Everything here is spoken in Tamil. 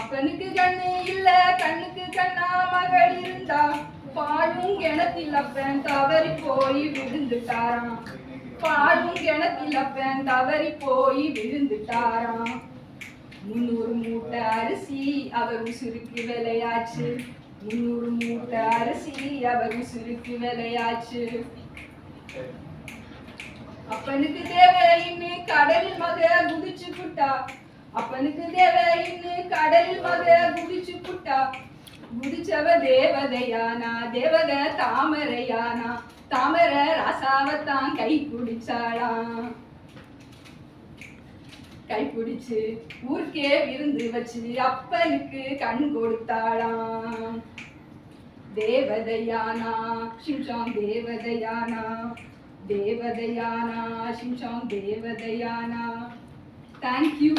அப்பனுக்கு கண்ணு இல்ல கண்ணுக்கு கண்ணா மகள் இருந்தா பாழும் கிணத்தில் அப்பன் தவறி போய் விழுந்துட்டாராம். பாழும் கிணத்தில் அப்பன் தவறி போய் விழுந்துட்டாராம். 300 மூட்டை அரிசி அவர் உசுருக்கு விலையாச்சு. 300 மூட்டை அரிசி அவர் உசுருக்கு விலையாச்சு. அப்பனுக்கு தேவைன்னு கடலில் மக குதிச்சு புட்டா. அப்பனுக்கு தேவைன்னு கடலில் மக குதிச்சு புட்டா. குதிச்சவ தேவதையானா தேவத தாமரையானா தாமரை ராசாவத்தான் கை பிடிச்சாளாம். கை பிடிச்சு ஊருக்கே விருந்து வச்சு அப்பனுக்கு கண் கொடுத்தாளாம். தேவதையானா சிம்சாம் தேவதையானா தேவதையானா சிம்சாம் தேவதையானா. தேங்க்யூ.